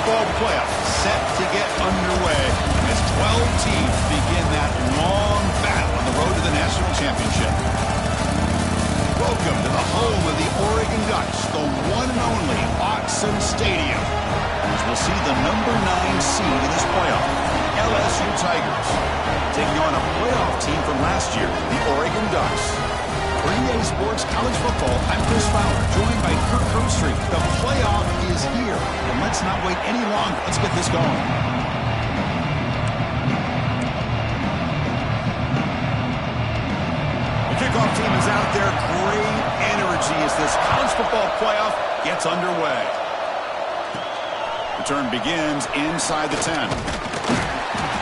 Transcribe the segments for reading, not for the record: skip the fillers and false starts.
football playoff set to get underway as 12 teams begin that long battle on the road to the national championship. Welcome to the home of the Oregon Ducks, the one and only Autzen Stadium, as we'll see the number 9 seed in this playoff, LSU Tigers, taking on a playoff team from last year, the Oregon Ducks. For EA Sports College Football, I'm Chris Fowler, joined by Kirk Herbstreit. The playoff is here, and let's not wait any longer. Let's get this going. The kickoff team is out there. Great energy as this college football playoff gets underway. The turn begins inside the 10.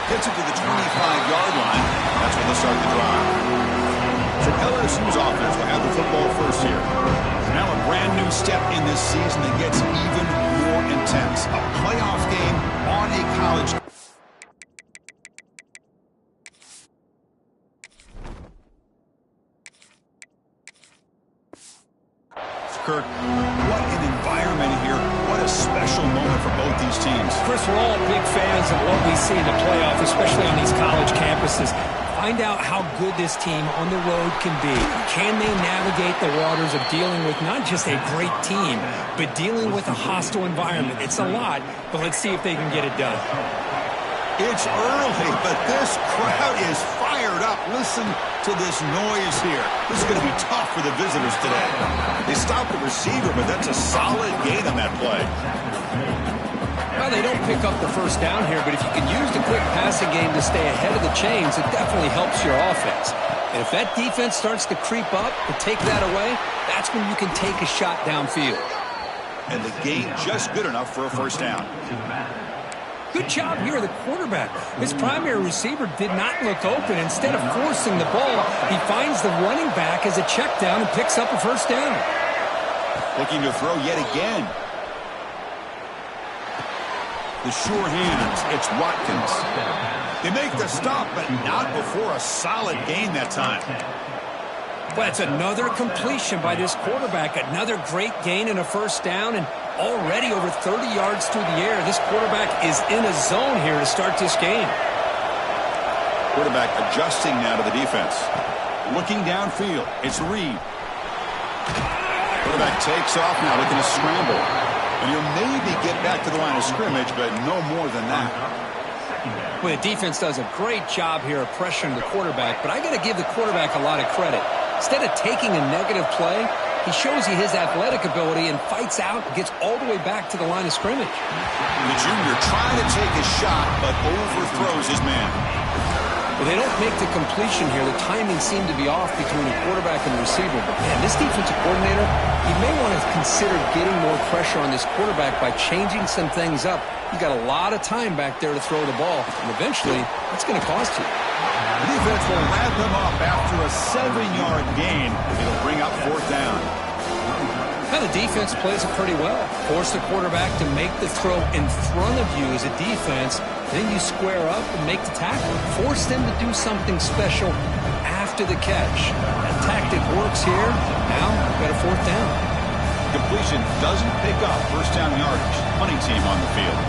Gets it to the 25-yard line. That's where they'll start the drive. So LSU's offense will have the football first here. Now a brand new step in this season that gets even more intense. A playoff game on a college. Kirk, what an environment here. What a special moment for both these teams. Chris, we're all big fans of what we see in the playoff, especially on these college campuses. Find out how good this team on the road can be. Can they navigate the waters of dealing with not just a great team, but dealing with a hostile environment? It's a lot, but let's see if they can get it done. It's early, but this crowd is fired up. Listen to this noise here. This is going to be tough for the visitors today. They stopped the receiver, but that's a solid gain on that play. Well, they don't pick up the first down here, but if you can use the quick passing game to stay ahead of the chains, it definitely helps your offense. And if that defense starts to creep up and take that away, that's when you can take a shot downfield. And the gain just good enough for a first down. Good job here, the quarterback. His primary receiver did not look open. Instead of forcing the ball, he finds the running back as a check down and picks up a first down. Looking to throw yet again. The sure hands, it's Watkins. They make the stop, but not before a solid gain that time. Well, that's another completion by this quarterback. Another great gain and a first down, and already over 30 yards through the air. This quarterback is in a zone here to start this game. Quarterback adjusting now to the defense. Looking downfield, it's Reed. Quarterback takes off now, looking to scramble. And he'll maybe get back to the line of scrimmage, but no more than that. Well, the defense does a great job here of pressuring the quarterback, but I got to give the quarterback a lot of credit. Instead of taking a negative play, he shows you his athletic ability and fights out and gets all the way back to the line of scrimmage. The junior trying to take a shot, but overthrows his man. Well, they don't make the completion here. The timing seemed to be off between the quarterback and the receiver. But, man, this defensive coordinator, he may want to consider getting more pressure on this quarterback by changing some things up. You got a lot of time back there to throw the ball, and eventually that's going to cost you. The defense will wrap him up after a 7-yard gain. It'll bring up fourth down. Now the defense plays it pretty well. Force the quarterback to make the throw in front of you as a defense. Then you square up and make the tackle. Force them to do something special after the catch. That tactic works here. Now we've got a fourth down. Completion doesn't pick up first down yardage. Punting team on the field.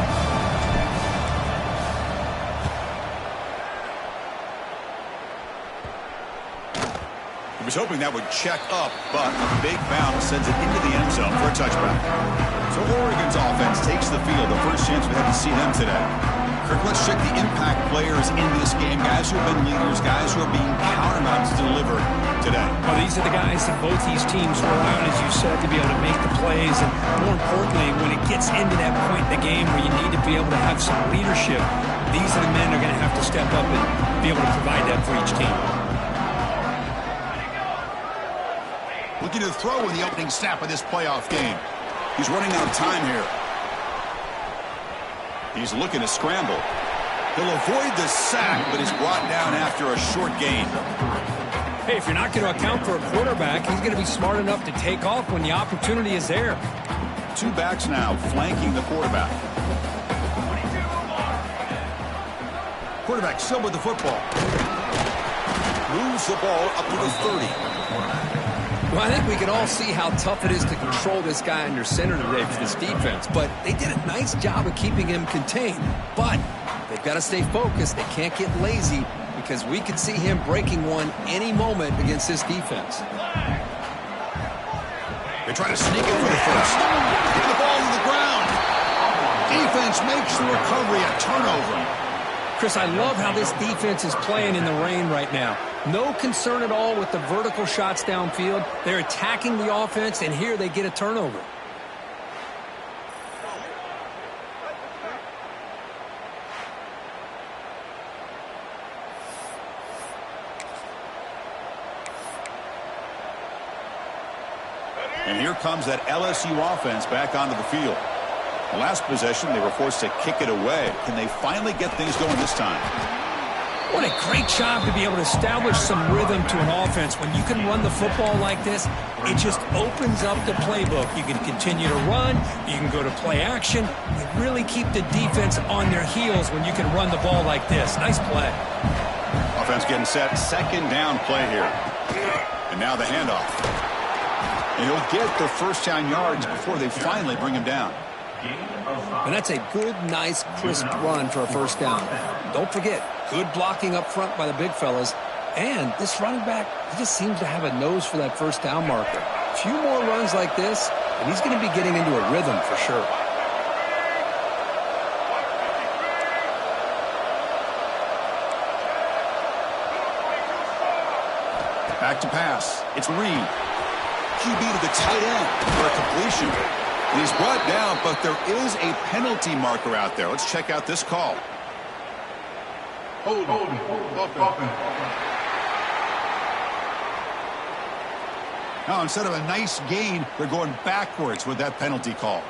He was hoping that would check up, but a big bounce sends it into the end zone for a touchback. So Oregon's offense takes the field. The first chance we had to see them today. Kirk, let's check the impact players in this game. Guys who have been leaders, guys who are being counted on to deliver today. Well, these are the guys that both these teams rely on, as you said, to be able to make the plays. And more importantly, when it gets into that point in the game where you need to be able to have some leadership, these are the men that are going to have to step up and be able to provide that for each team. Looking to throw in the opening snap of this playoff game. He's running out of time here. He's looking to scramble. He'll avoid the sack, but is brought down after a short gain. Hey, if you're not going to account for a quarterback, he's going to be smart enough to take off when the opportunity is there. Two backs now flanking the quarterback. Quarterback still with the football. Moves the ball up to the 30. Well, I think we can all see how tough it is to control this guy under center today for this defense, but they did a nice job of keeping him contained. But they've got to stay focused. They can't get lazy because we could see him breaking one any moment against this defense. They try to sneak it for the first. Get the ball to the ground. Defense makes the recovery a turnover. Chris, I love how this defense is playing in the rain right now. No concern at all with the vertical shots downfield. They're attacking the offense, and here they get a turnover. And here comes that LSU offense back onto the field. The last possession, they were forced to kick it away. Can they finally get things going this time? What a great job to be able to establish some rhythm to an offense. When you can run the football like this, it just opens up the playbook. You can continue to run. You can go to play action. You really keep the defense on their heels when you can run the ball like this. Nice play. Offense getting set. Second down play here. And now the handoff. And he'll get the first down yards before they finally bring him down. And that's a good, nice, crisp run for a first down. Don't forget, good blocking up front by the big fellas. And this running back, he just seems to have a nose for that first down marker. A few more runs like this, and he's going to be getting into a rhythm for sure. Back to pass. It's Reed. QB to the tight end for a completion. And he's brought down, but there is a penalty marker out there. Let's check out this call. Hold on. Now, instead of a nice gain, they're going backwards with that penalty call.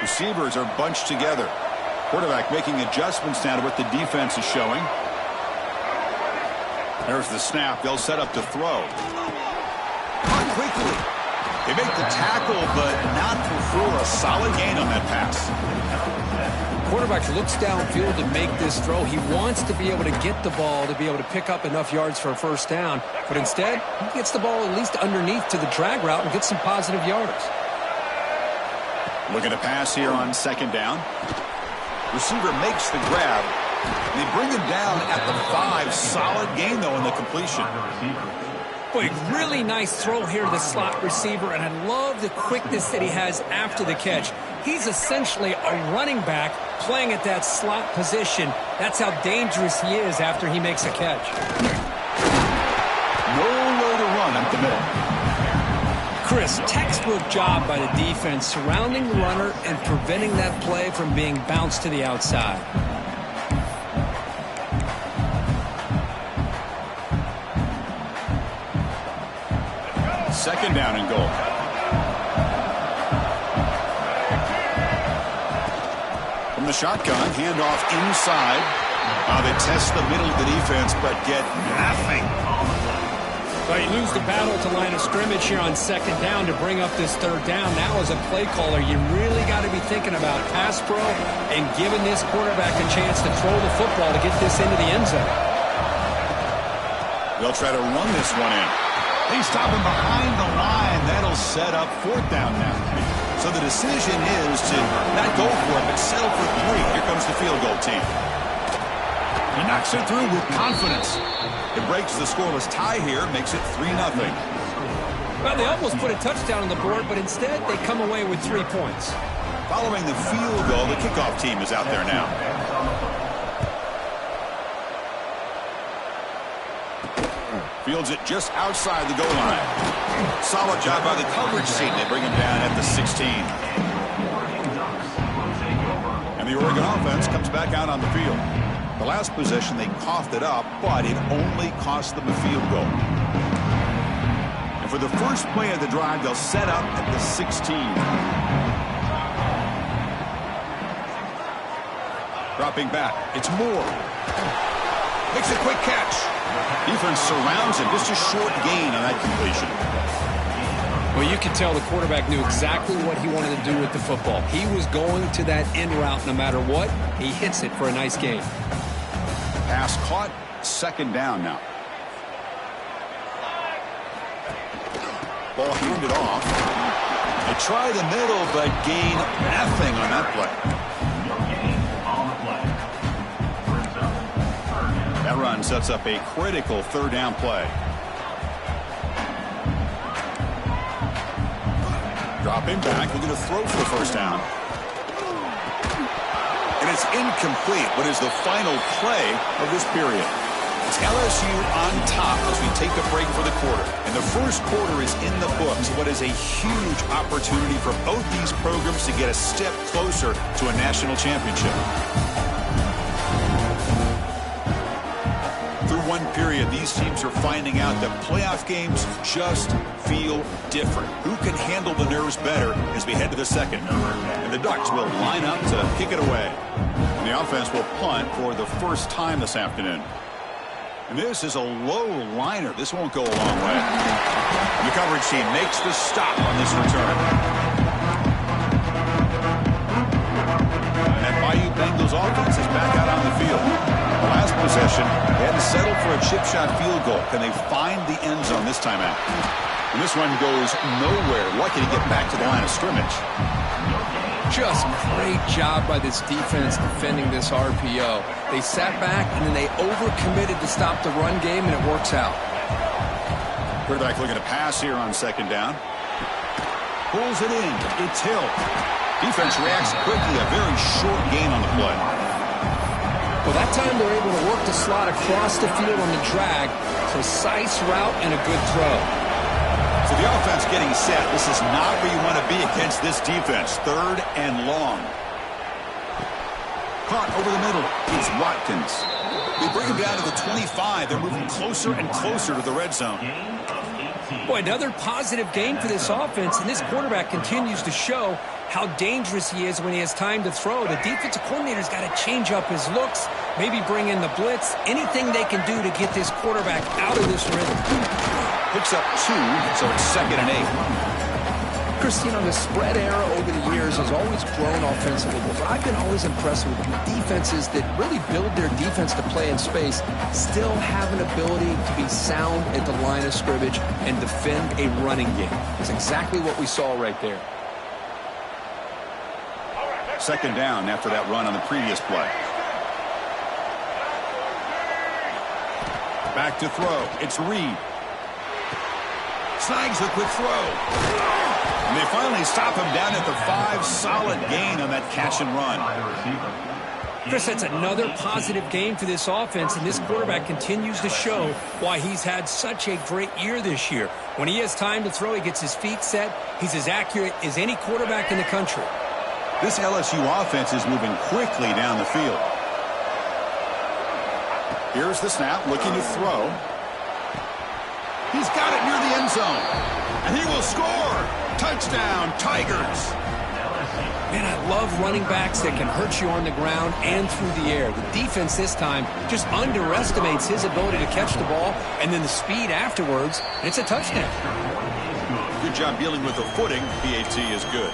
Receivers are bunched together. Quarterback making adjustments now to what the defense is showing. There's the snap. They'll set up to throw. Caught quickly. They make the tackle, but not before a solid gain on that pass. Quarterback looks downfield to make this throw. He wants to be able to get the ball to be able to pick up enough yards for a first down. But instead, he gets the ball at least underneath to the drag route and gets some positive yards. Looking to pass here on second down. Receiver makes the grab. They bring him down at the 5. Solid gain, though, in the completion. Boy, really nice throw here to the slot receiver, and I love the quickness that he has after the catch. He's essentially a running back playing at that slot position. That's how dangerous he is after he makes a catch. Nowhere to run up the middle. Chris, textbook job by the defense surrounding the runner and preventing that play from being bounced to the outside. Second down and goal. From the shotgun, handoff inside. They test the middle of the defense, but get nothing. Well, you lose the battle to line of scrimmage here on second down to bring up this third down. Now, as a play caller, you really got to be thinking about pass pro and giving this quarterback a chance to throw the football to get this into the end zone. They'll try to run this one in. They stop him behind the line. That'll set up fourth down now. So the decision is to not go for it, but settle for 3. Here comes the field goal team. He knocks it through with confidence. It breaks the scoreless tie here, makes it 3-0. Well, they almost put a touchdown on the board, but instead they come away with 3 points. Following the field goal, the kickoff team is out there now. Fields it just outside the goal line. Solid job by the coverage team. They bring him down at the 16. And the Oregon offense comes back out on the field. The last possession, they coughed it up, but it only cost them a field goal. And for the first play of the drive, they'll set up at the 16. Dropping back, it's Moore. Makes a quick catch. Defense surrounds him. Just a short gain on that completion. Well, you can tell the quarterback knew exactly what he wanted to do with the football. He was going to that in route no matter what. He hits it for a nice gain. Pass caught. Second down now. Ball handed off. They try the middle, but gain nothing on that play. That run sets up a critical third down play. Dropping back, looking to throw for the first down. And it's incomplete. What is the final play of this period? It's LSU on top as we take a break for the quarter. And the first quarter is in the books. What is a huge opportunity for both these programs to get a step closer to a national championship. Through one period, these teams are finding out that playoff games just feel different. Who can handle the nerves better as we head to the second? And the Ducks will line up to kick it away. And the offense will punt for the first time this afternoon. And this is a low liner. This won't go a long way. And the coverage team makes the stop on this return. And that Bayou Bengals offense is back out on the field. The last possession, they had to settle for a chip shot field goal. Can they find the end zone this time out? And this one goes nowhere. Lucky to get back to the line of scrimmage. Just great job by this defense defending this RPO. They sat back and then they overcommitted to stop the run game, and it works out. Quarterback looking to pass here on second down. Pulls it in. It's Hill. Defense reacts quickly. A very short gain on the play. Well, that time they're able to work the slot across the field on the drag. Precise route and a good throw. So the offense getting set. This is not where you want to be against this defense. Third and long. Caught over the middle. It's Watkins. They bring him down to the 25. They're moving closer and closer to the red zone. Boy, another positive game for this offense, and this quarterback continues to show how dangerous he is when he has time to throw. The defensive coordinator's got to change up his looks, maybe bring in the blitz, anything they can do to get this quarterback out of this rhythm. Picks up 2, so it's 2nd and 8. Chris, you know, the spread era over the years has always grown offensively, but I've been always impressed with defenses that really build their defense to play in space, still have an ability to be sound at the line of scrimmage and defend a running game. That's exactly what we saw right there. Second down after that run on the previous play. Back to throw. It's Reed. Snags a quick throw. And they finally stop him down at the 5. Solid gain on that catch and run. Chris, that's another positive game for this offense, and this quarterback continues to show why he's had such a great year this year. When he has time to throw, he gets his feet set. He's as accurate as any quarterback in the country. This LSU offense is moving quickly down the field. Here's the snap, looking to throw. He's got it near the end zone. And he will score. Touchdown, Tigers. Man, I love running backs that can hurt you on the ground and through the air. The defense this time just underestimates his ability to catch the ball, and then the speed afterwards, and it's a touchdown. Good job dealing with the footing. PAT is good.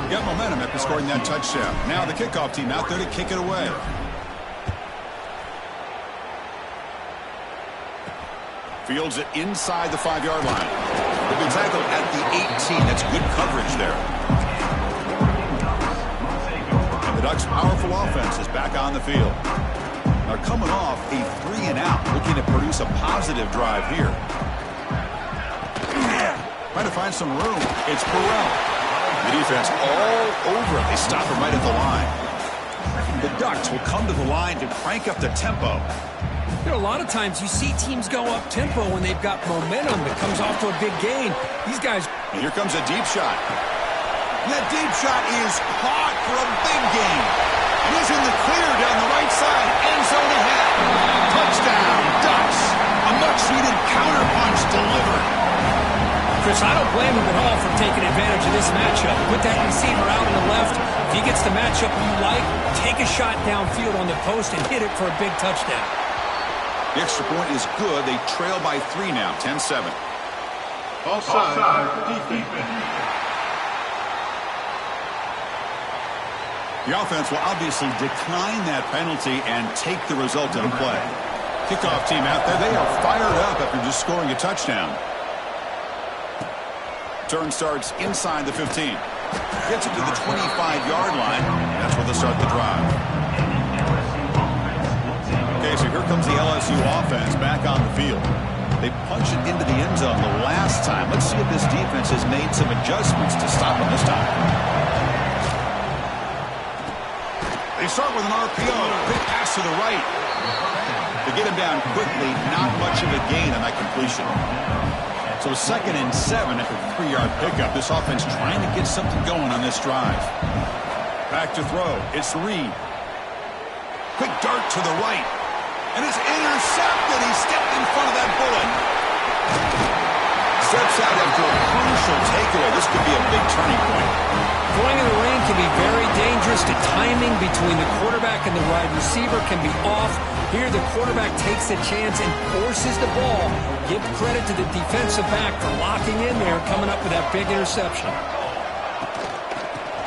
Got momentum after scoring that touchdown. Now the kickoff team out there to kick it away. Fields it inside the 5-yard line. They'll be tackled at the 18. That's good coverage there. And the Ducks' powerful offense is back on the field. They're coming off a 3-and-out, looking to produce a positive drive here. Trying to find some room. It's Burrell. The defense all over it. They stop him right at the line. The Ducks will come to the line to crank up the tempo. You know, a lot of times you see teams go up tempo when they've got momentum that comes off to a big gain. These guys. And here comes a deep shot. And that deep shot is caught for a big gain. And he's in the clear down the right side. End zone ahead. Touchdown, Ducks. A much-needed counterpunch delivered. Chris, I don't blame him at all for taking advantage of this matchup. Put that receiver out on the left. If he gets the matchup you like, take a shot downfield on the post and hit it for a big touchdown. The extra point is good. They trail by 3 now, 10-7. Offside, defense. The offense will obviously decline that penalty and take the result of the play. Kickoff team out there, they are fired up after just scoring a touchdown. Turn starts inside the 15. Gets it to the 25-yard line. That's where they'll start the drive. Okay, so here comes the LSU offense back on the field. They punched it into the end zone the last time. Let's see if this defense has made some adjustments to stop them this time. They start with an RPO. Quick pass to the right. To get him down quickly, not much of a gain on that completion. So 2nd and 7 after a 3-yard pickup. This offense trying to get something going on this drive. Back to throw. It's Reed. Quick dart to the right. And it's intercepted. He stepped in front of that bullet. Steps out after a crucial takeaway. This could be a big turning point. Going in the rain can be very dangerous. The timing between the quarterback and the wide receiver can be off. Here the quarterback takes a chance and forces the ball. Give credit to the defensive back for locking in there, coming up with that big interception.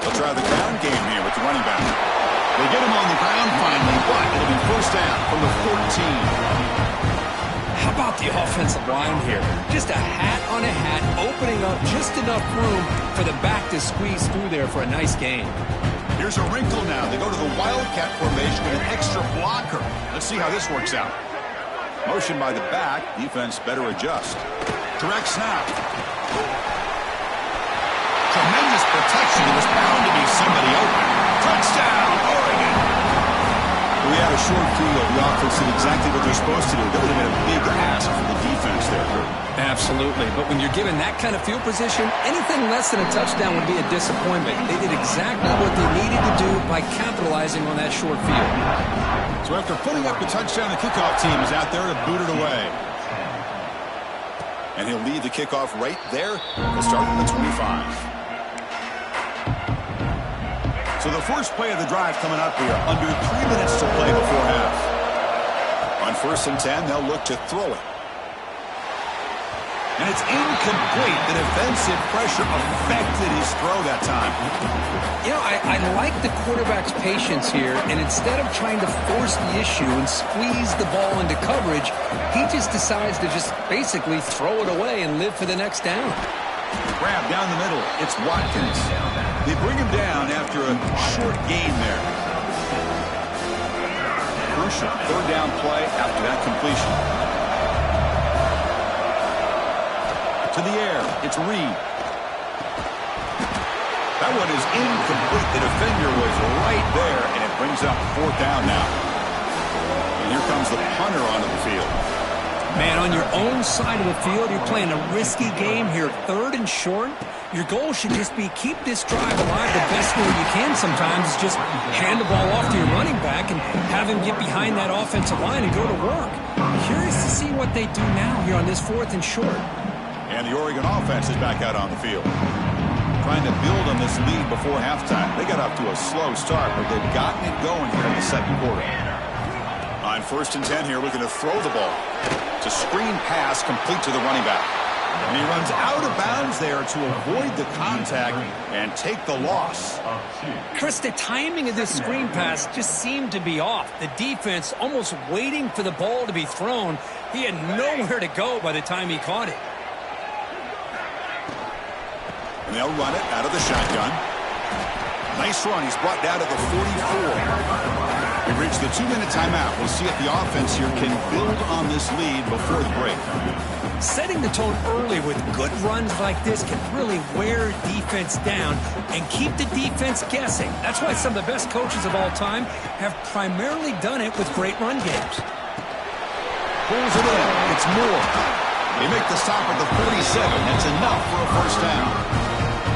They'll try the ground game here with the running back. They get him on the ground finally, but it'll be first down from the 14. How about the offensive line here? Just a hat on a hat, opening up just enough room for the back to squeeze through there for a nice gain. Here's a wrinkle now. They go to the Wildcat formation with an extra blocker. Let's see how this works out. Motion by the back. Defense better adjust. Direct snap. Tremendous protection. There was bound to be somebody open. Touchdown, Oregon. We had a short field. The offense did exactly what they're supposed to do. That would have been a big ask for the defense there, Kurt. Absolutely. But when you're given that kind of field position, anything less than a touchdown would be a disappointment. They did exactly what they needed to do by capitalizing on that short field. So after putting up the touchdown, the kickoff team is out there to boot it away. And he'll lead the kickoff right there. We'll start at the 25. So the first play of the drive coming up here. Under 3 minutes to play before half. On 1st and 10, they'll look to throw it. And it's incomplete. The defensive pressure affected his throw that time. You know, I like the quarterback's patience here, and instead of trying to force the issue and squeeze the ball into coverage, he just decides to just basically throw it away and live for the next down. Grab down the middle. It's Watkins. They bring him down after a short gain there. Crucial 3rd down play after that completion. To the air. It's Reed. That one is incomplete. The defender was right there, and it brings up 4th down now. And here comes the punter onto the field. Man, on your own side of the field, you're playing a risky game here. 3rd and short. Your goal should just be keep this drive alive the best way you can sometimes. Is just hand the ball off to your running back and have him get behind that offensive line and go to work. Curious to see what they do now here on this 4th and short. And the Oregon offense is back out on the field. Trying to build on this lead before halftime. They got off to a slow start, but they've gotten it going here in the 2nd quarter. On 1st and 10 here, looking to throw the ball. It's a screen pass complete to the running back. And he runs out of bounds there to avoid the contact and take the loss. Chris, the timing of this screen pass just seemed to be off. The defense almost waiting for the ball to be thrown. He had nowhere to go by the time he caught it. And they'll run it out of the shotgun. Nice run. He's brought down to the 44. We've reached the 2-minute timeout. We'll see if the offense here can build on this lead before the break. Setting the tone early with good runs like this can really wear defense down and keep the defense guessing. That's why some of the best coaches of all time have primarily done it with great run games. Pulls it in. It's Moore. They make the stop at the 47. That's enough for a first down.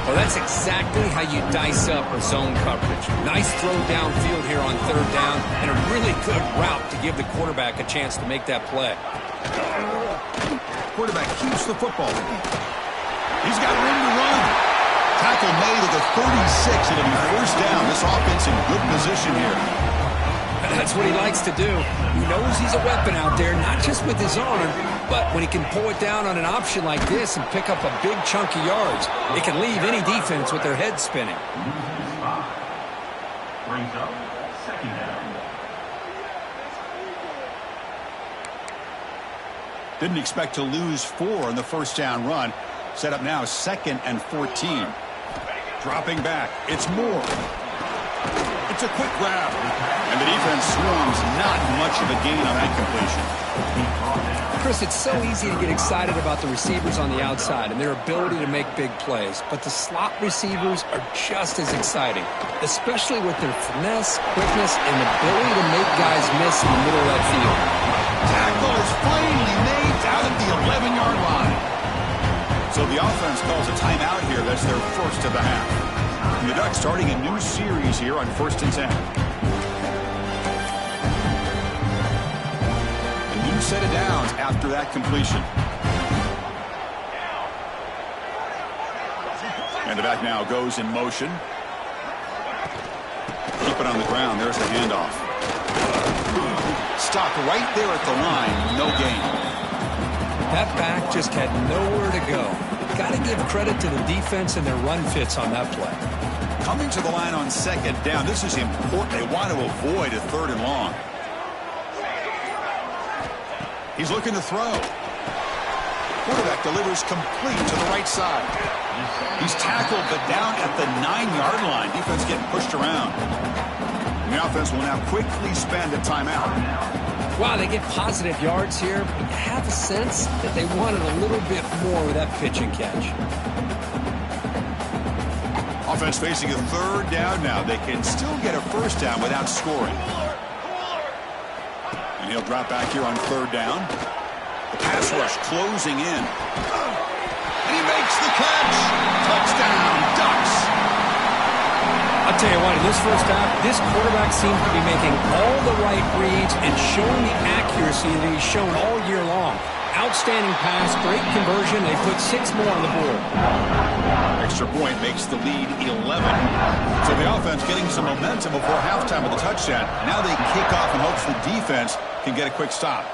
Well, that's exactly how you dice up a zone coverage. Nice throw downfield here on 3rd down, and a really good route to give the quarterback a chance to make that play. Quarterback keeps the football. He's got room to run. Tackle made at the 36, and it'll be first down. This offense in good position here. That's what he likes to do. He knows he's a weapon out there, not just with his arm, but when he can pull it down on an option like this and pick up a big chunk of yards, it can leave any defense with their head spinning. Brings up 2nd down. Didn't expect to lose 4 in the first down run. Set up now, 2nd and 14. Dropping back, it's Moore. It's a quick grab. And the defense swarms, not much of a gain on that completion. Chris, it's so easy to get excited about the receivers on the outside and their ability to make big plays, but the slot receivers are just as exciting, especially with their finesse, quickness, and ability to make guys miss in the middle of that field. Tackle is finally made out at the 11-yard line. So the offense calls a timeout here. That's their first of the half. And the Ducks starting a new series here on 1st and 10. A new set of downs after that completion. And the back now goes in motion. Keep it on the ground. There's the handoff. Stopped right there at the line. No gain. That back just had nowhere to go. Got to give credit to the defense and their run fits on that play. Coming to the line on 2nd down. This is important. They want to avoid a 3rd and long. He's looking to throw. Quarterback delivers complete to the right side. He's tackled, but down at the 9-yard line. Defense getting pushed around. And the offense will now quickly spend a timeout. Wow, they get positive yards here, but you have a sense that they wanted a little bit more with that pitch and catch. Offense facing a 3rd down now. They can still get a 1st down without scoring. And he'll drop back here on 3rd down. The pass rush closing in. And he makes the catch. Touchdown, Ducks. I'll tell you what, in this first half, this quarterback seems to be making all the right reads and showing the accuracy that he's shown all year long. Outstanding pass, great conversion. They put 6 more on the board. Extra point makes the lead 11. So the offense getting some momentum before halftime with a touchdown. Now they kick off in hopes the defense can get a quick stop.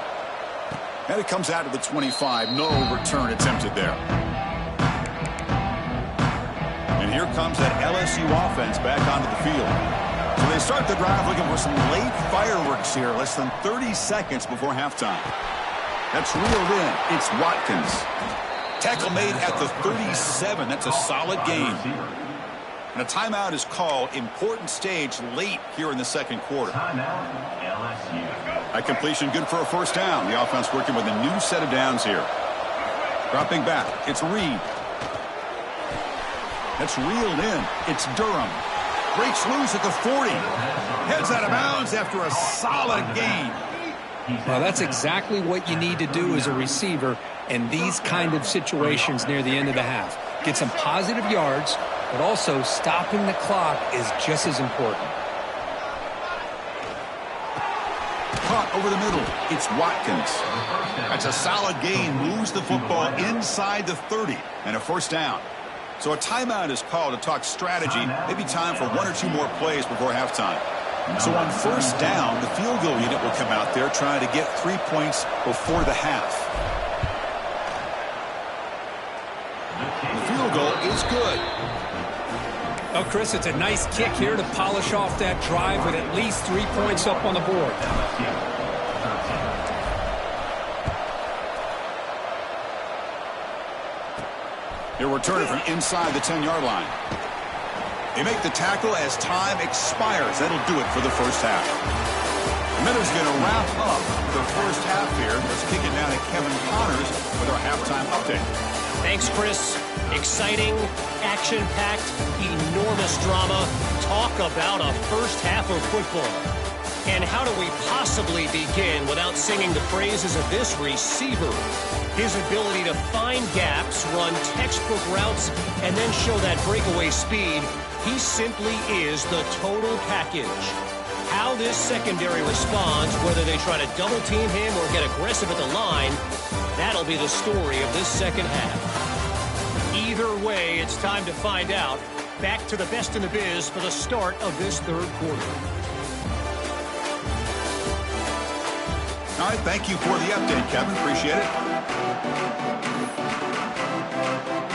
And it comes out to the 25. No return attempted there. And here comes that LSU offense back onto the field. So they start the drive looking for some late fireworks here. Less than 30 seconds before halftime. That's reeled in. It's Watkins. Tackle made at the 37. That's a solid gain. And a timeout is called. Important stage late here in the 2nd quarter. That completion good for a 1st down. The offense working with a new set of downs here. Dropping back. It's Reed. That's reeled in. It's Durham. Breaks loose at the 40. Heads out of bounds after a solid gain. Well, that's exactly what you need to do as a receiver in these kind of situations near the end of the half. Get some positive yards, but also stopping the clock is just as important. Caught over the middle. It's Watkins. That's a solid gain. Moves the football inside the 30 and a 1st down. So a timeout is called to talk strategy. Maybe time for 1 or 2 more plays before halftime. So on 1st down, the field goal unit will come out there trying to get 3 points before the half. The field goal is good. Oh, Chris, it's a nice kick here to polish off that drive with at least 3 points up on the board. He'll return it from inside the 10-yard line. They make the tackle as time expires. That'll do it for the 1st half. Miller's going to wrap up the 1st half here. Let's kick it down to Kevin Connors with our halftime update. Thanks, Chris. Exciting, action-packed, enormous drama. Talk about a 1st half of football. And how do we possibly begin without singing the praises of this receiver? His ability to find gaps, run textbook routes, and then show that breakaway speed. He simply is the total package. How this secondary responds, whether they try to double-team him or get aggressive at the line, that'll be the story of this 2nd half. Either way, it's time to find out. Back to the best in the biz for the start of this 3rd quarter. All right, thank you for the update, Kevin. Appreciate it.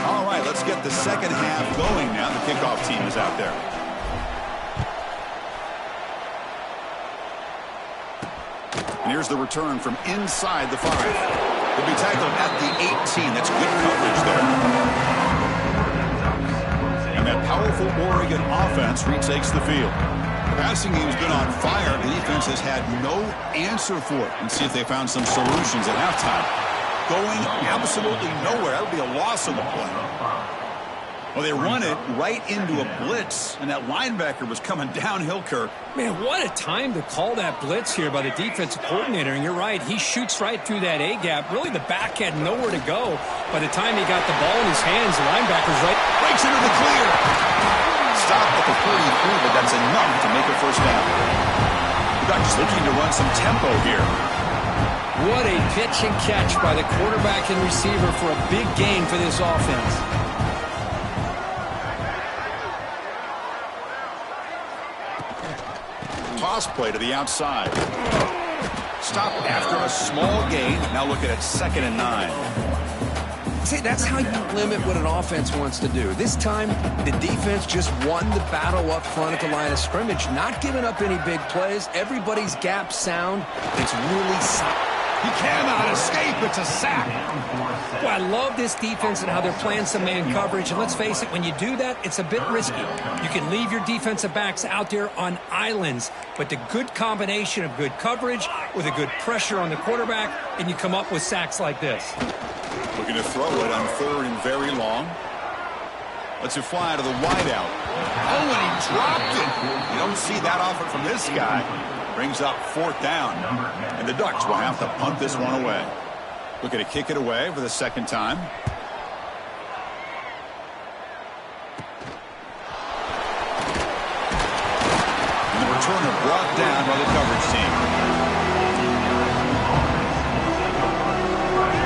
All right, let's get the 2nd half going now. The kickoff team is out there. And here's the return from inside the 5. He'll be tackled at the 18. That's good coverage there. And that powerful Oregon offense retakes the field. The passing game's been on fire. The defense has had no answer for it. And see if they found some solutions at halftime. Going absolutely nowhere. That would be a loss on the play. Well, they run it right into a blitz, and that linebacker was coming downhill, Kirk. Man, what a time to call that blitz here by the defensive coordinator. And you're right, he shoots right through that A-gap. Really, the back had nowhere to go. By the time he got the ball in his hands, the linebacker's right. Breaks into the clear. Stop at the 33, but that's enough to make a first down. The Ducks looking to run some tempo here. What a pitch and catch by the quarterback and receiver for a big gain for this offense. Toss play to the outside. Stop after a small gain. Now looking at 2nd and 9. See, that's how you limit what an offense wants to do. This time, the defense just won the battle up front at the line of scrimmage, not giving up any big plays. Everybody's gap sound. It's really solid. He cannot escape. It's a sack. Well, I love this defense and how they're playing some man coverage. And let's face it, when you do that, it's a bit risky. You can leave your defensive backs out there on islands, but the good combination of good coverage with a good pressure on the quarterback, and you come up with sacks like this. Looking to throw it on 3rd and very long. Lets it fly to the wideout. Oh, and he dropped it. You don't see that often from this guy. Brings up 4th down. And the Ducks will have to punt this one away. Looking to kick it away for the 2nd time. And the returner brought down by the coverage team.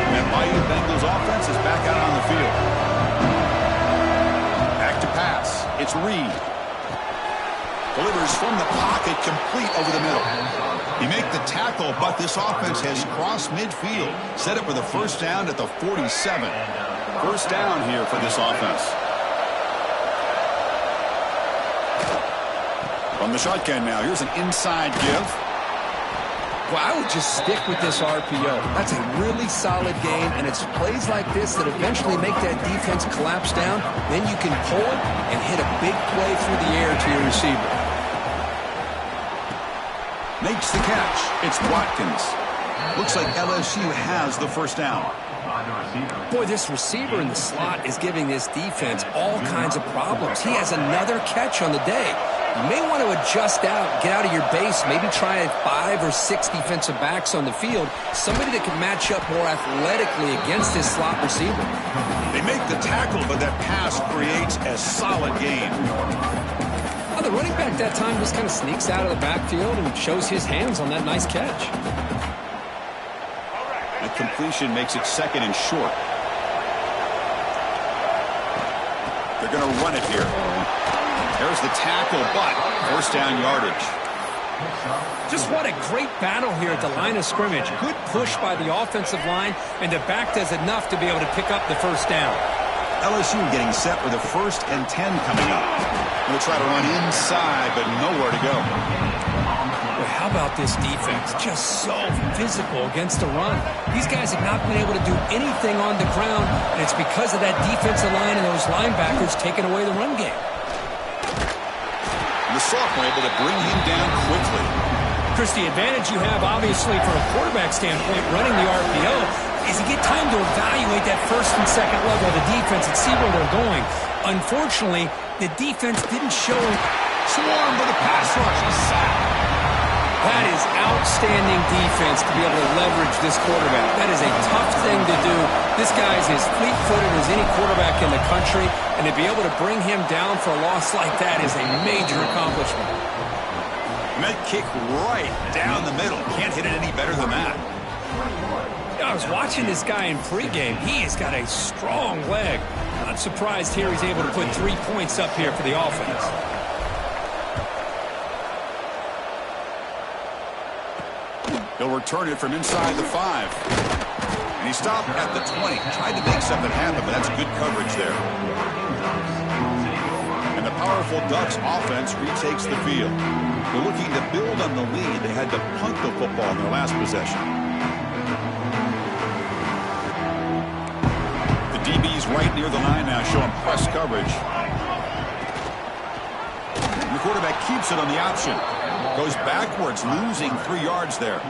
And that mighty Bengals offense is back out on the field. Back to pass. It's Reed. Delivers from the pocket, complete over the middle. He made the tackle, but this offense has crossed midfield. Set up for the first down at the 47. First down here for this offense. From the shotgun now, here's an inside give. Well, I would just stick with this RPO. That's a really solid game, and it's plays like this that eventually make that defense collapse down. Then you can pull it and hit a big play through the air to your receiver. Makes the catch. It's Watkins. Looks like LSU has the first down. Boy, this receiver in the slot is giving this defense all kinds of problems. He has another catch on the day. You may want to adjust out, get out of your base, maybe try 5 or 6 defensive backs on the field, somebody that can match up more athletically against this slot receiver. They make the tackle, but that pass creates a solid gain. Well, the running back that time just kind of sneaks out of the backfield and shows his hands on that nice catch. The completion makes it 2nd and short. They're going to run it here. There's the tackle, but first down yardage. Just what a great battle here at the line of scrimmage. Good push by the offensive line, and the back does enough to be able to pick up the first down. LSU getting set for the 1st and 10 coming up. They'll try to run inside, but nowhere to go. Well, how about this defense? Just so physical against the run. These guys have not been able to do anything on the ground, and it's because of that defensive line and those linebackers taking away the run game. The sophomore able to bring him down quickly. Chris, the advantage you have, obviously, from a quarterback standpoint, running the RPO, is you get time to evaluate that 1st and 2nd level of the defense and see where they're going. Unfortunately, the defense didn't show it. Swarm for the pass rush. A sack. That is outstanding defense to be able to leverage this quarterback. That is a tough thing to do. This guy is as fleet-footed as any quarterback in the country, and to be able to bring him down for a loss like that is a major accomplishment. Med kick right down the middle. Can't hit it any better than that. I was watching this guy in pregame. He has got a strong leg. Not surprised here he's able to put 3 points up here for the offense. He'll return it from inside the 5. And he stopped at the 20. Tried to make something happen, but that's good coverage there. And the powerful Ducks offense retakes the field. They're looking to build on the lead. They had to punt the football in their last possession. He's right near the line now, showing press coverage. And the quarterback keeps it on the option. Goes backwards, losing 3 yards there.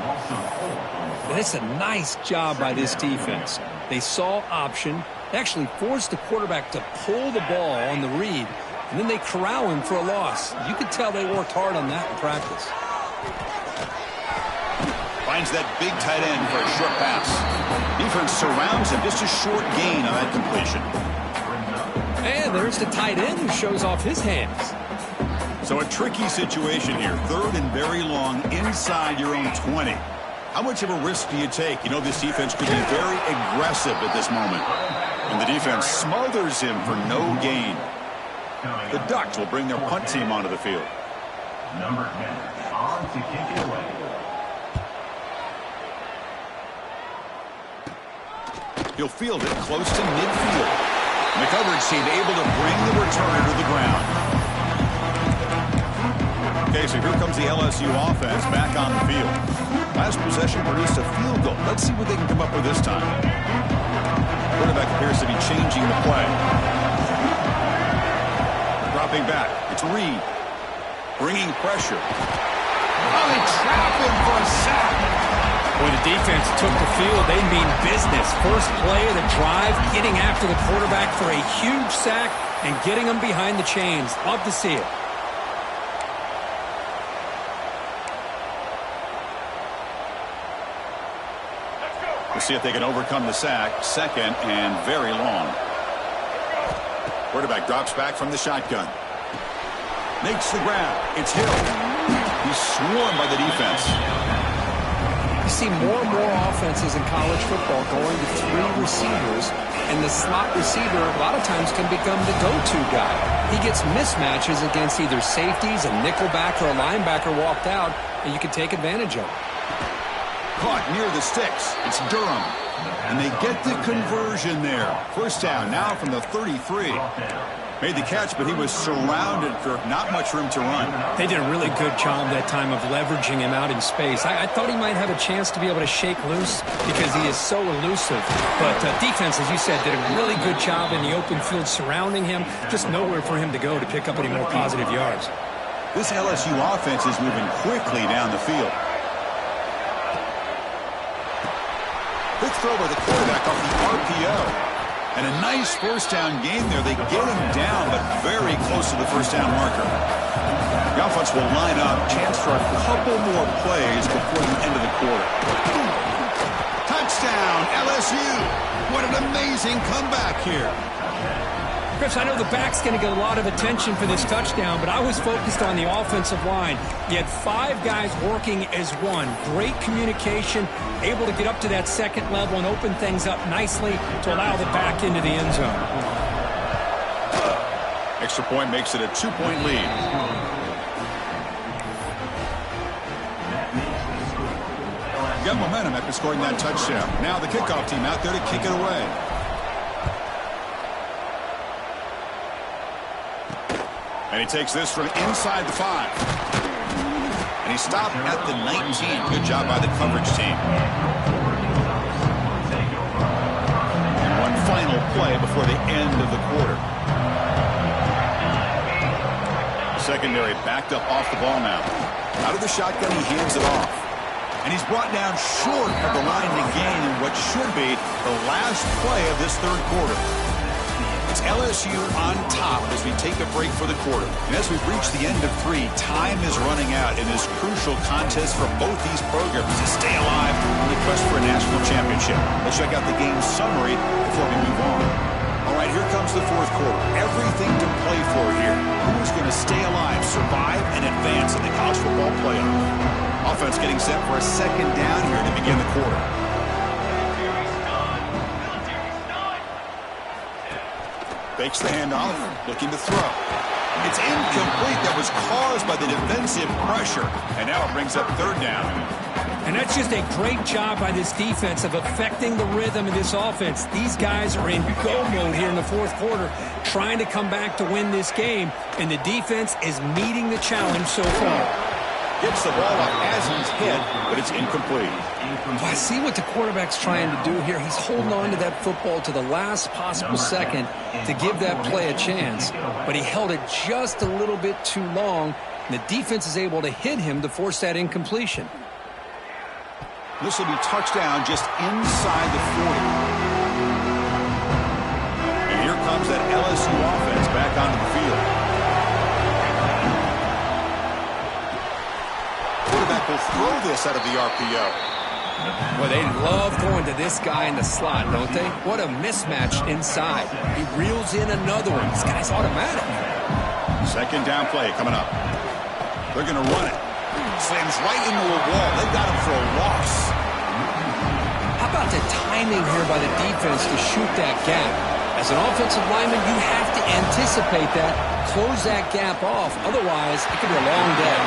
That's a nice job by this defense. They saw option, actually forced the quarterback to pull the ball on the read, and then they corral him for a loss. You could tell they worked hard on that in practice. Finds that big tight end for a short pass. Defense surrounds him, just a short gain on that completion. And there's the tight end who shows off his hands. So a tricky situation here. 3rd and very long inside your own 20. How much of a risk do you take? You know, this defense could be very aggressive at this moment. And the defense smothers him for no gain. The Ducks will bring their punt team onto the field. Number 10, on to kick it away. He'll field it close to midfield. And the coverage team able to bring the returner to the ground. Okay, so here comes the LSU offense back on the field. Last possession produced a field goal. Let's see what they can come up with this time. Quarterback appears to be changing the play. Dropping back. It's Reed. Bringing pressure. Oh, they trap him for a sack. When the defense took the field, they mean business. First play of the drive, getting after the quarterback for a huge sack and getting him behind the chains. Love to see it. We'll see if they can overcome the sack. 2nd and very long. Quarterback drops back from the shotgun. Makes the grab. It's Hill. He's swarmed by the defense. You see more and more offenses in college football going to 3 receivers, and the slot receiver a lot of times can become the go-to guy. He gets mismatches against either safeties, a nickelback, or a linebacker walked out, and you can take advantage of it. Caught near the sticks. It's Durham. And they get the conversion there. First down now from the 33. Made the catch, but he was surrounded for not much room to run. They did a really good job that time of leveraging him out in space. I thought he might have a chance to be able to shake loose because he is so elusive. But defense, as you said, did a really good job in the open field surrounding him. Just nowhere for him to go to pick up any more positive yards. This LSU offense is moving quickly down the field. Quick throw by the quarterback off the RPO. And a nice first down game there. They get him down, but very close to the first down marker. The offense will line up. Chance for a couple more plays before the end of the quarter. Touchdown, LSU. What an amazing comeback here. Chris, I know the back's going to get a lot of attention for this touchdown, but I was focused on the offensive line. You had 5 guys working as one. Great communication, able to get up to that second level and open things up nicely to allow the back into the end zone. Extra point makes it a 2-point lead. Got momentum after scoring that touchdown. Now the kickoff team out there to kick it away. And he takes this from inside the 5. And he stopped at the 19. Good job by the coverage team. And one final play before the end of the quarter. Secondary backed up off the ball now. Out of the shotgun, he hands it off. And he's brought down short of the line to gain in what should be the last play of this third quarter. It's LSU on top as we take a break for the quarter. And as we've reached the end of 3, time is running out in this crucial contest for both these programs to stay alive in the quest for a national championship. Let's check out the game summary before we move on. All right, here comes the fourth quarter. Everything to play for here. Who's going to stay alive, survive, and advance in the college football playoff? Offense getting set for a second down here to begin the quarter. Fakes the handoff, looking to throw. It's incomplete. That was caused by the defensive pressure. And now it brings up third down. And that's just a great job by this defense of affecting the rhythm of this offense. These guys are in go mode here in the fourth quarter, trying to come back to win this game. And the defense is meeting the challenge so far. Gets the ball up as he's hit, but it's incomplete. Well, I see what the quarterback's trying to do here. He's holding on to that football to the last possible second to give that play a chance. But he held it just a little bit too long, and the defense is able to hit him to force that incompletion. This will be touchdown just inside the 40. And here comes that LSU offense back onto the field. Quarterback will throw this out of the RPO. Well, they love going to this guy in the slot, don't they? What a mismatch inside. He reels in another one. This guy's automatic. Second down play coming up. They're going to run it. Slams right into a wall. They got him for a loss. How about the timing here by the defense to shoot that gap? As an offensive lineman, you have to anticipate that, close that gap off. Otherwise, it could be a long day.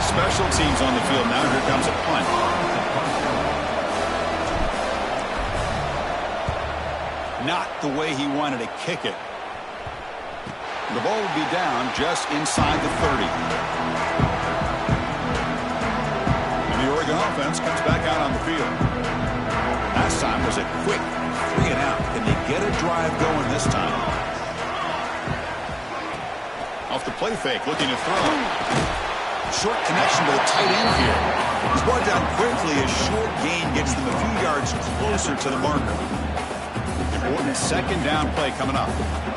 Special teams on the field now. Here comes a punt. Not the way he wanted to kick it. The ball will be down just inside the 30. And the Oregon offense comes back out on the field. Last time was a quick 3 and out. Can they get a drive going this time? Off the play fake, looking to throw. Short connection to the tight end here. He's brought down quickly as short gain gets them a few yards closer to the marker. Important second down play coming up.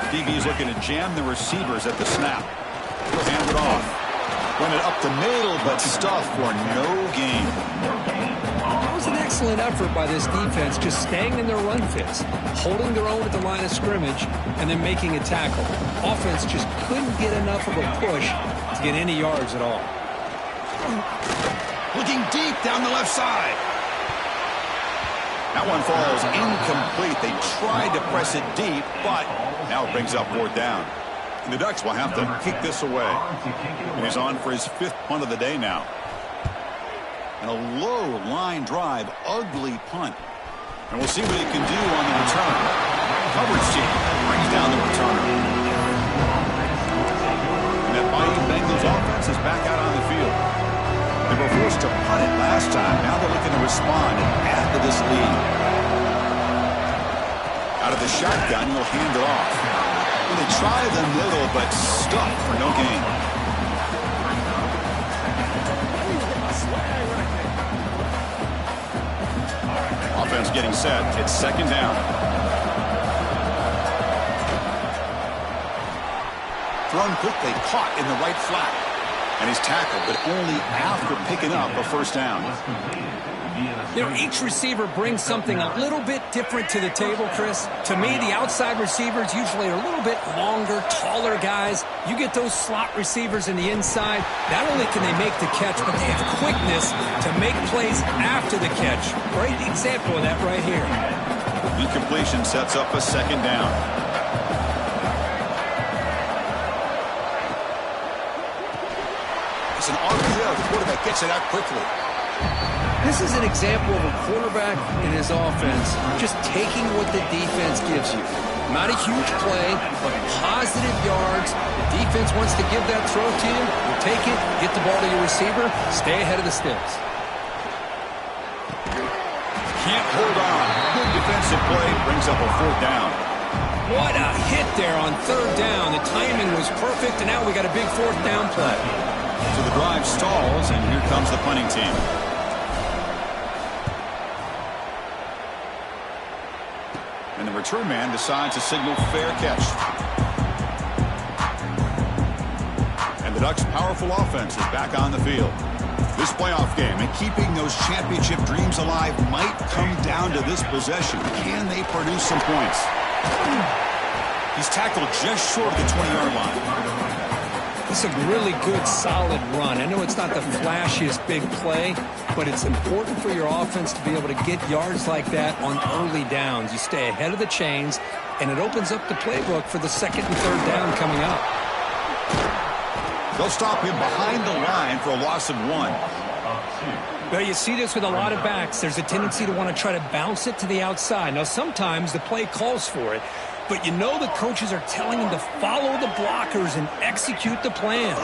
DB is looking to jam the receivers at the snap. He'll hand it off. Run it up the middle, but stuffed for no gain. That was an excellent effort by this defense, just staying in their run fits, holding their own at the line of scrimmage, and then making a tackle. Offense just couldn't get enough of a push to get any yards at all. Looking deep down the left side. That one falls incomplete. They tried to press it deep, but now it brings up 4th down. And the Ducks will have to kick this away. And he's on for his 5th punt of the day now. And a low line drive, ugly punt. And we'll see what he can do on the return. Coverage team brings down the returner. And that Bayou Bengals offense is back out on the field. They were forced to punt it last time. Now they're looking to respond and add to this lead. Out of the shotgun, he'll hand it off. Well, they try the middle, but stuffed for no gain. Offense getting set. It's second down. Thrown quickly, caught in the right flat. And he's tackled, but only after picking up a 1st down. You know, each receiver brings something a little bit different to the table, Chris. To me, the outside receivers usually are a little bit longer, taller guys. You get those slot receivers in the inside, not only can they make the catch, but they have quickness to make plays after the catch. Great example of that right here. Incompletion sets up a second down. It's an RPO. The quarterback gets it out quickly. This is an example of a quarterback in his offense just taking what the defense gives you. Not a huge play, but positive yards. The defense wants to give that throw to you. You take it, get the ball to your receiver, stay ahead of the sticks. Can't hold on. Good defensive play brings up a 4th down. What a hit there on 3rd down. The timing was perfect, and now we got a big 4th down play. So the drive stalls, and here comes the punting team. And the return man decides to signal fair catch. And the Ducks' powerful offense is back on the field. This playoff game and keeping those championship dreams alive might come down to this possession. Can they produce some points? He's tackled just short of the 20-yard line. It's a really good, solid run. I know it's not the flashiest big play, but it's important for your offense to be able to get yards like that on early downs. You stay ahead of the chains, and it opens up the playbook for the 2nd and 3rd down coming up. They'll stop him behind the line for a loss of 1. Well, you see this with a lot of backs. There's a tendency to want to try to bounce it to the outside. Now, sometimes the play calls for it, but you know the coaches are telling him to follow the blockers and execute the plan.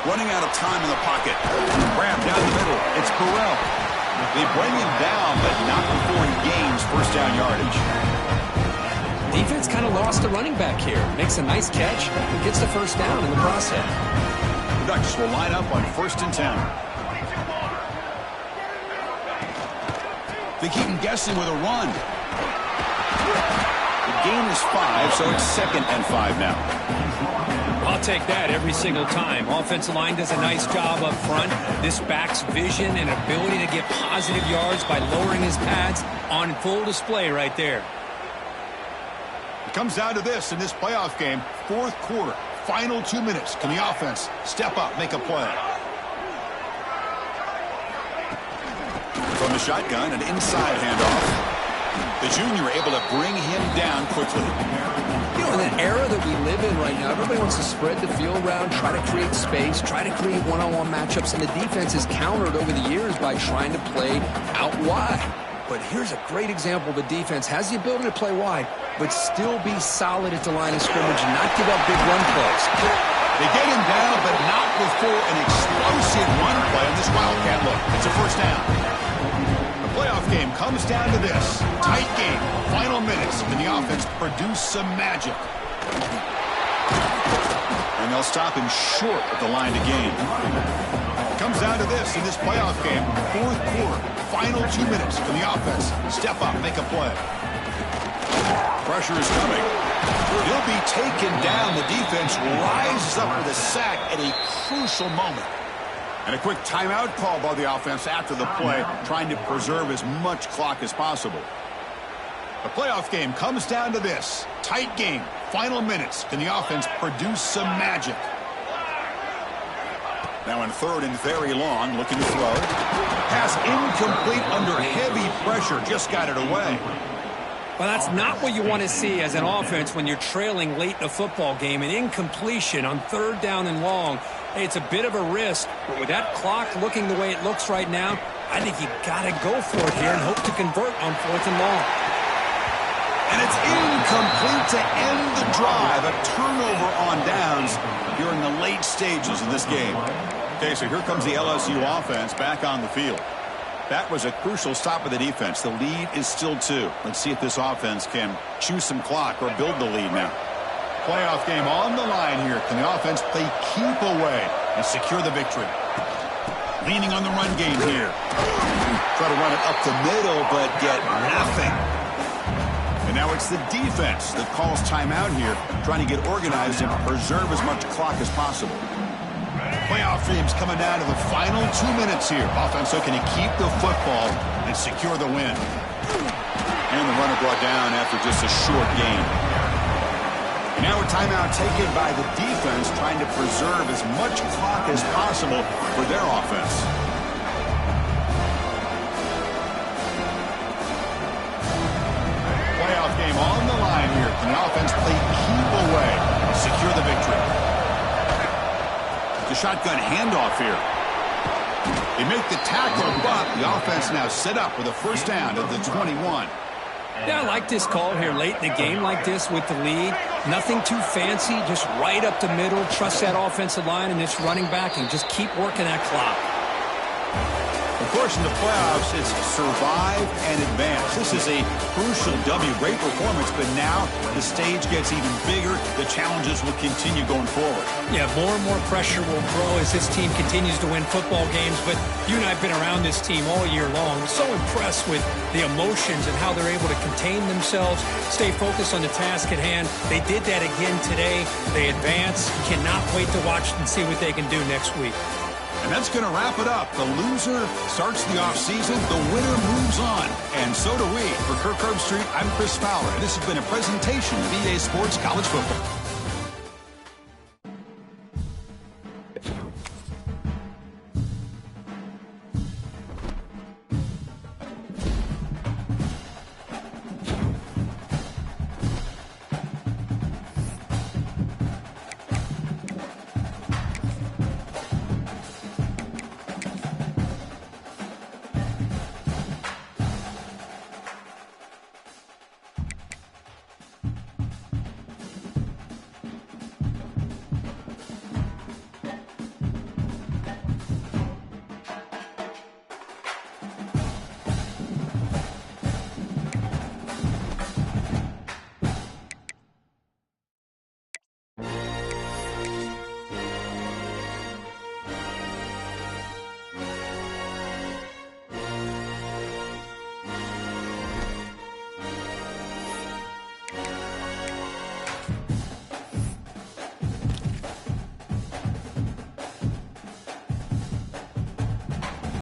Running out of time in the pocket. Grabbed down the middle. It's Burrell. They bring him down, but not before he gains first down yardage. Defense kind of lost the running back here. Makes a nice catch and gets the first down in the process. The Ducks will line up on 1st and 10. They keep him guessing with a run. The gain is 5, so it's 2nd and 5 now. I'll take that every single time. Offensive line does a nice job up front. This back's vision and ability to get positive yards by lowering his pads on full display right there. It comes down to this in this playoff game. 4th quarter, final 2 minutes. Can the offense step up, make a play? From the shotgun, an inside handoff. The junior able to bring him down quickly. You know, in an era that we live in right now, everybody wants to spread the field around, try to create space, try to create one-on-one matchups, and the defense is countered over the years by trying to play out wide. But here's a great example. The defense has the ability to play wide, but still be solid at the line of scrimmage and not give up big run plays. They get him down, but not before an explosive run play on this Wildcat look. It's a first down. The playoff game comes down to this. Tight game, final minutes, and the offense produce some magic. And they'll stop him short at the line to gain. Comes down to this in this playoff game. 4th quarter, final 2 minutes. Can the offense step up, make a play? Pressure is coming. He'll be taken down. The defense rises up with a sack at a crucial moment. And a quick timeout call by the offense after the play, trying to preserve as much clock as possible. The playoff game comes down to this. Tight game, final minutes. Can the offense produce some magic? Now in 3rd and very long, looking to throw. Pass incomplete under heavy pressure, just got it away. Well, that's not what you want to see as an offense when you're trailing late in a football game. An incompletion on 3rd down and long. Hey, it's a bit of a risk, but with that clock looking the way it looks right now, I think you got to go for it here and hope to convert on 4th and long. And it's incomplete to end the drive. A turnover on downs here in the late stages of this game. Okay, so here comes the LSU offense back on the field. That was a crucial stop of the defense. The lead is still 2. Let's see if this offense can chew some clock or build the lead now. Playoff game on the line here. Can the offense play keep away and secure the victory? Leaning on the run game here. Try to run it up the middle, but get nothing. And now it's the defense that calls timeout here, trying to get organized and preserve as much clock as possible. Playoff game's coming down to the final 2 minutes here. Offense looking to keep the football and secure the win. And the runner brought down after just a short gain. And now a timeout taken by the defense, trying to preserve as much clock as possible for their offense. Playoff game on the line here. Can the offense play keep away and secure the victory? The shotgun handoff here. They make the tackle, but the offense now set up with a first down at the 21. Yeah, I like this call here late in the game like this with the lead. Nothing too fancy, just right up the middle. Trust that offensive line and this running back and just keep working that clock. Of course, in the playoffs, it's survive and advance. This is a crucial W. Great performance, but now the stage gets even bigger. The challenges will continue going forward. Yeah, more and more pressure will grow as this team continues to win football games. But you and I have been around this team all year long. I'm so impressed with the emotions and how they're able to contain themselves, stay focused on the task at hand. They did that again today. They advance. Cannot wait to watch and see what they can do next week. And that's going to wrap it up. The loser starts the offseason. The winner moves on. And so do we. For Kirk Herbstreit, I'm Chris Fowler. This has been a presentation of EA Sports College Football.